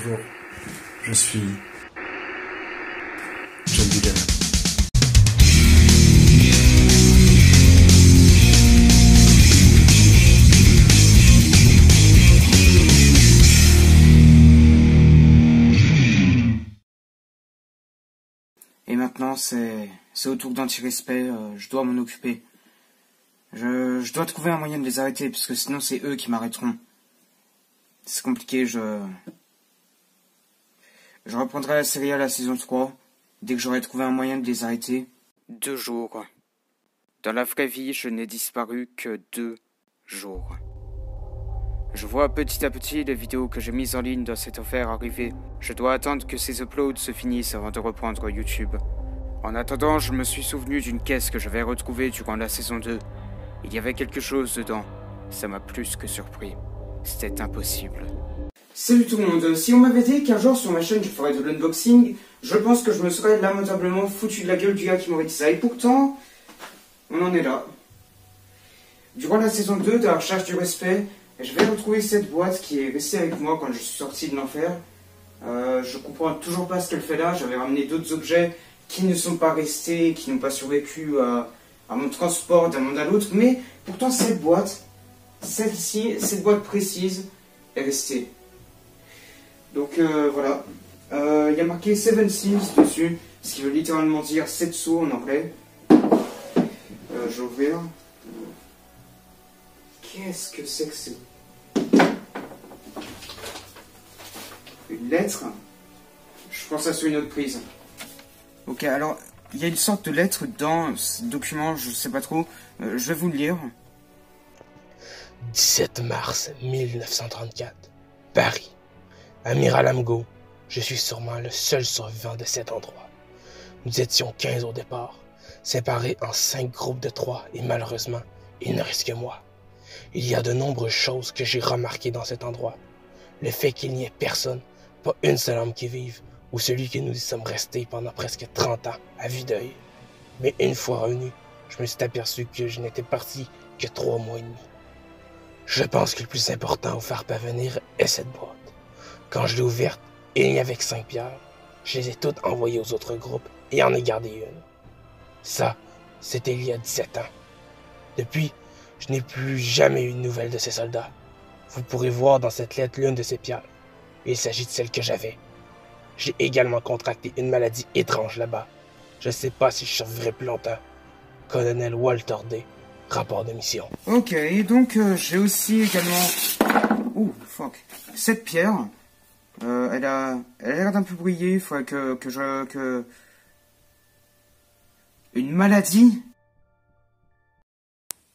Bonjour, je suis John Biden. Et maintenant, c'est au tour d'Anti-Respect, je dois m'en occuper. Je dois trouver un moyen de les arrêter, parce que sinon c'est eux qui m'arrêteront. C'est compliqué, je reprendrai la série à la saison 3, dès que j'aurai trouvé un moyen de les arrêter. 2 jours. Dans la vraie vie, je n'ai disparu que 2 jours. Je vois petit à petit les vidéos que j'ai mises en ligne dans cette affaire arriver. Je dois attendre que ces uploads se finissent avant de reprendre YouTube. En attendant, je me suis souvenu d'une caisse que j'avais retrouvée durant la saison 2. Il y avait quelque chose dedans. Ça m'a plus que surpris. C'était impossible. Salut tout le monde. Si on m'avait dit qu'un jour sur ma chaîne je ferais de l'unboxing, je pense que je me serais lamentablement foutu de la gueule du gars qui m'aurait dit ça. Et pourtant, on en est là. Durant la saison 2 de la recherche du respect, je vais retrouver cette boîte qui est restée avec moi quand je suis sorti de l'enfer. Je comprends toujours pas ce qu'elle fait là. J'avais ramené d'autres objets qui ne sont pas restés, qui n'ont pas survécu à mon transport d'un monde à l'autre. Mais pourtant cette boîte, celle-ci, cette boîte précise, est restée. Donc voilà. Il y a marqué 7 Seals dessus, ce qui veut littéralement dire 7 seaux en anglais. Je vais ouvrir. Qu'est-ce que c'est que c'est? Une lettre? Je pense à sur une autre prise. Ok, alors, il y a une sorte de lettre dans ce document, je sais pas trop. Je vais vous le lire. 17 mars 1934, Paris. Amiral Amgo, je suis sûrement le seul survivant de cet endroit. Nous étions 15 au départ, séparés en 5 groupes de 3 et malheureusement, il ne reste que moi. Il y a de nombreuses choses que j'ai remarquées dans cet endroit. Le fait qu'il n'y ait personne, pas une seule âme qui vive, ou celui que nous y sommes restés pendant presque 30 ans à vue d'œil. Mais une fois revenu, je me suis aperçu que je n'étais parti que 3 mois et demi. Je pense que le plus important à vous faire parvenir est cette boîte. Quand je l'ai ouverte, et il n'y avait que 5 pierres, je les ai toutes envoyées aux autres groupes et en ai gardé une. Ça, c'était il y a 17 ans. Depuis, je n'ai plus jamais eu de nouvelles de ces soldats. Vous pourrez voir dans cette lettre l'une de ces pierres. Il s'agit de celle que j'avais. J'ai également contracté une maladie étrange là-bas. Je ne sais pas si je survivrai plus longtemps. Colonel Walter D. Rapport de mission. Ok, donc j'ai aussi également... Ouh, fuck. Cette pierre, elle a l'air d'un peu briller. Il faudrait que... Une maladie?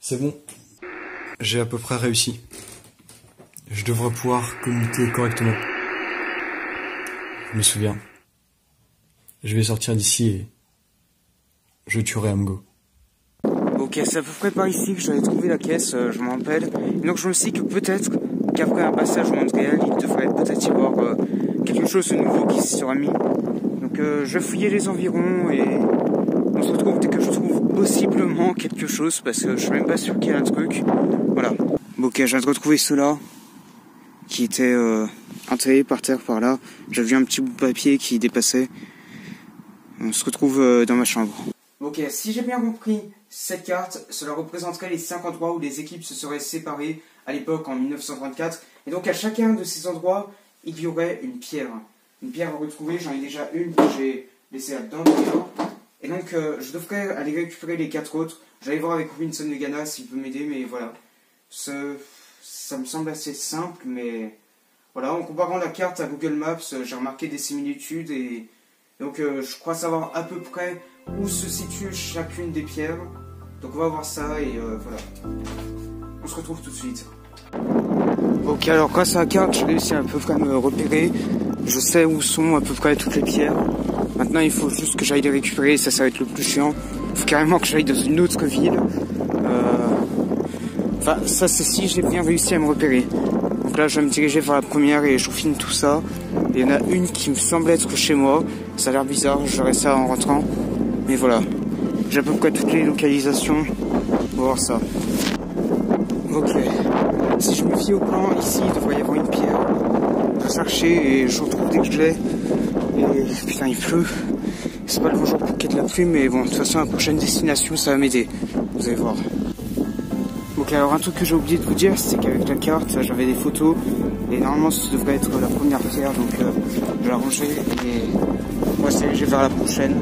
C'est bon, j'ai à peu près réussi. Je devrais pouvoir communiquer correctement. Je me souviens. Je vais sortir d'ici et je tuerai Amgo. Ok, c'est à peu près par ici que j'avais trouvé la caisse, je m'en rappelle. Et donc je me suis dit que peut-être qu'après un passage au monde réel, il devrait peut-être y avoir quelque chose de nouveau qui se sera mis. Donc je vais fouiller les environs et on se retrouve dès que je trouve possiblement quelque chose, parce que je suis même pas sûr qu'il y ait un truc. Voilà. Bon, ok, je viens de retrouver cela qui était enterré par terre par là. J'ai vu un petit bout de papier qui dépassait. On se retrouve dans ma chambre. Ok, si j'ai bien compris, cette carte, cela représenterait les 5 endroits où les équipes se seraient séparées à l'époque en 1934. Et donc à chacun de ces endroits, il y aurait une pierre. Une pierre à retrouver, j'en ai déjà une que j'ai laissée là-dedans d'ailleurs. Et donc je devrais aller récupérer les 4 autres. J'allais voir avec Robinson Legana s'il peut m'aider, mais voilà. Ça me semble assez simple, mais voilà, en comparant la carte à Google Maps, j'ai remarqué des similitudes et donc je crois savoir à peu près où se situe chacune des pierres. Donc on va voir ça et voilà. On se retrouve tout de suite. Ok, alors grâce à la carte, j'ai réussi à peu près à me repérer. Je sais où sont à peu près toutes les pierres. Maintenant, il faut juste que j'aille les récupérer, ça va être le plus chiant. Il faut carrément que j'aille dans une autre ville. Enfin, ça c'est si j'ai bien réussi à me repérer. Donc là, je vais me diriger vers la première et je vous filme tout ça. Et il y en a une qui me semble être chez moi. Ça a l'air bizarre, je verrai ça en rentrant. Mais voilà, j'ai à peu près toutes les localisations. On va voir ça. Ok. Si je me fie au plan, ici, il devrait y avoir une pierre. Je chercher et je retrouve dès que je l'ai. Et putain, il pleut. C'est pas le bon jour pour qu'il y ait de la pluie, mais bon, de toute façon, la prochaine destination, ça va m'aider. Vous allez voir. Ok, alors un truc que j'ai oublié de vous dire, c'est qu'avec la carte, j'avais des photos. Et normalement, ça devrait être la première pierre, donc je vais la ranger et on va se diriger vers la prochaine.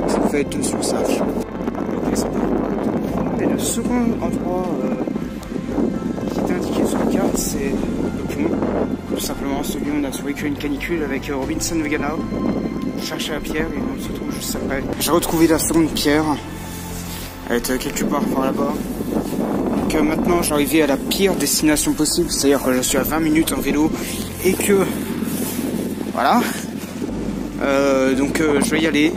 Ça fait être sur sage. Ok, ça va. Et le second endroit qui était indiqué sur la carte, c'est le pont. Tout simplement, celui où on a survécu à une canicule avec Robinson Vegana. Je cherchais la pierre et on se retrouve juste après. J'ai retrouvé la seconde pierre. Elle était quelque part par là-bas. Donc maintenant j'arrive à la pire destination possible, c'est-à-dire que je suis à 20 minutes en vélo et que voilà. Donc je vais y aller.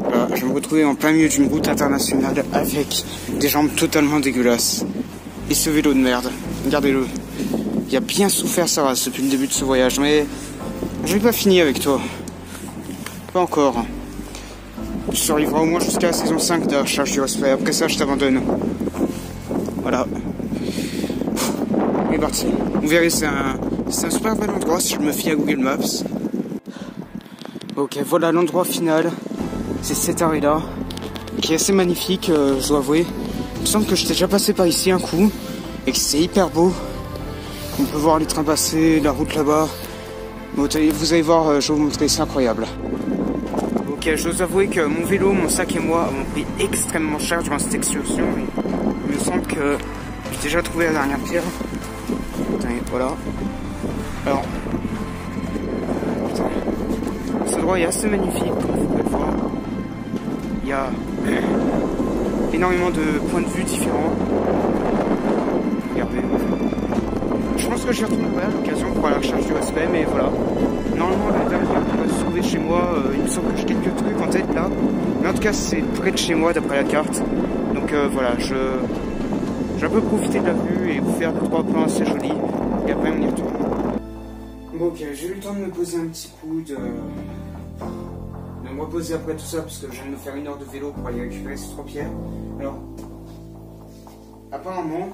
Voilà, je vais me retrouver en plein milieu d'une route internationale avec des jambes totalement dégueulasses. Et ce vélo de merde, regardez-le. Il a bien souffert sa race depuis le début de ce voyage, mais je vais pas fini avec toi. Pas encore. Tu survivras au moins jusqu'à la saison 5 de la Recherche du Respect. Après ça, je t'abandonne. Voilà. On est parti. Vous verrez, c'est un super bel endroit si je me fie à Google Maps. Ok, voilà l'endroit final. C'est cet arrêt-là, qui est assez magnifique, je dois avouer. Il me semble que j'étais déjà passé par ici un coup, et que c'est hyper beau. On peut voir les trains passer, la route là-bas. Bon, vous allez voir, je vais vous montrer, c'est incroyable. Ok, je dois avouer que mon vélo, mon sac et moi avons pris extrêmement cher durant cette excursion. Il me semble que j'ai déjà trouvé la dernière pierre. Attendez, voilà. Alors, putain, cet endroit est assez magnifique, comme vous pouvez le voir. Il y a énormément de points de vue différents. Regardez. Je pense que j'y retournerai à l'occasion pour la recherche du respect, mais voilà. Normalement, la dernière qui va se trouver chez moi, il me semble que j'ai quelques trucs en tête là. Mais en tout cas, c'est près de chez moi d'après la carte. Donc voilà, j'ai un peu profité de la vue et vous faire 2-3 plans assez jolis. Et après, on y retourne. Bon, ok, j'ai eu le temps de me poser un petit coup, de me reposer après tout ça, parce que je viens de me faire 1 heure de vélo pour aller récupérer ces 3 pierres. Alors, apparemment,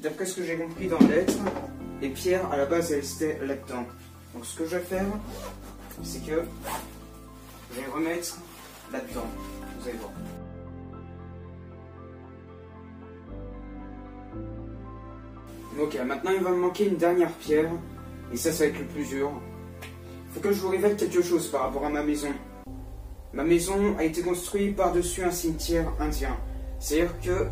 d'après ce que j'ai compris dans la lettre, les pierres à la base elles étaient là-dedans. Donc ce que je vais faire, c'est que je vais remettre là-dedans. Vous allez voir. Ok, maintenant il va me manquer une dernière pierre. Et ça va être le plus dur. Il faut que je vous révèle quelque chose par rapport à ma maison. Ma maison a été construite par-dessus un cimetière indien. C'est-à-dire que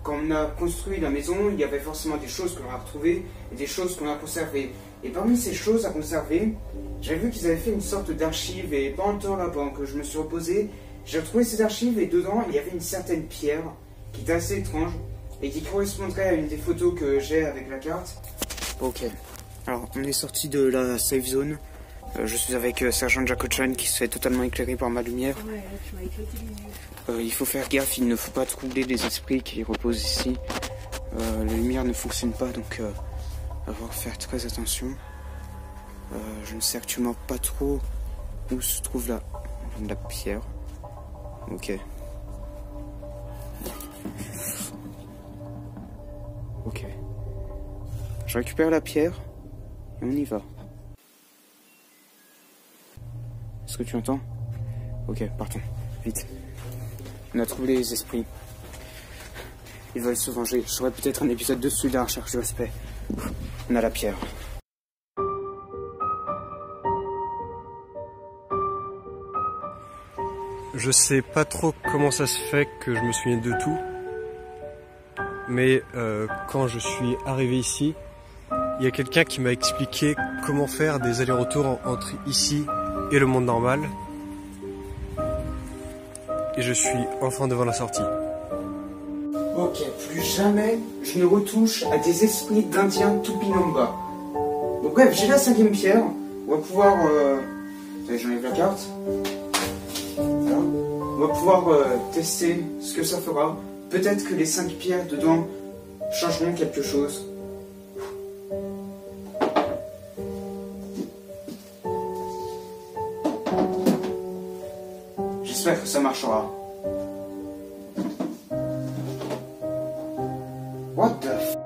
quand on a construit la maison, il y avait forcément des choses qu'on a retrouvées et des choses qu'on a conservées. Et parmi ces choses à conserver, j'avais vu qu'ils avaient fait une sorte d'archive et pendant le temps là, pendant que je me suis reposé, j'ai retrouvé ces archives et dedans il y avait une certaine pierre qui était assez étrange et qui correspondrait à une des photos que j'ai avec la carte. Ok, alors on est sorti de la safe zone. Je suis avec Sergent Jacochan qui se fait totalement éclairer par ma lumière. Ouais, là, tu m'as éclaté les yeux. Il faut faire gaffe, il ne faut pas troubler les esprits qui reposent ici. La lumière ne fonctionne pas, donc il va falloir faire très attention. Je ne sais actuellement pas trop où se trouve la pierre. Ok. Ok. Je récupère la pierre et on y va. Est-ce que tu entends? Ok, partons. Vite. On a trouvé les esprits. Ils veulent se venger. Je ferai peut-être un épisode dessus de la recherche du respect. On a la pierre. Je sais pas trop comment ça se fait que je me souvienne de tout. Mais quand je suis arrivé ici, il y a quelqu'un qui m'a expliqué comment faire des allers-retours entre ici et le monde normal. Et je suis enfin devant la sortie. Ok, plus jamais je ne retouche à des esprits d'indiens Tupinamba. Donc bref, j'ai la 5e pierre. On va pouvoir... j'enlève la carte. Voilà. On va pouvoir tester ce que ça fera. Peut-être que les 5 pierres dedans changeront quelque chose. J'espère que ça marchera. What the f...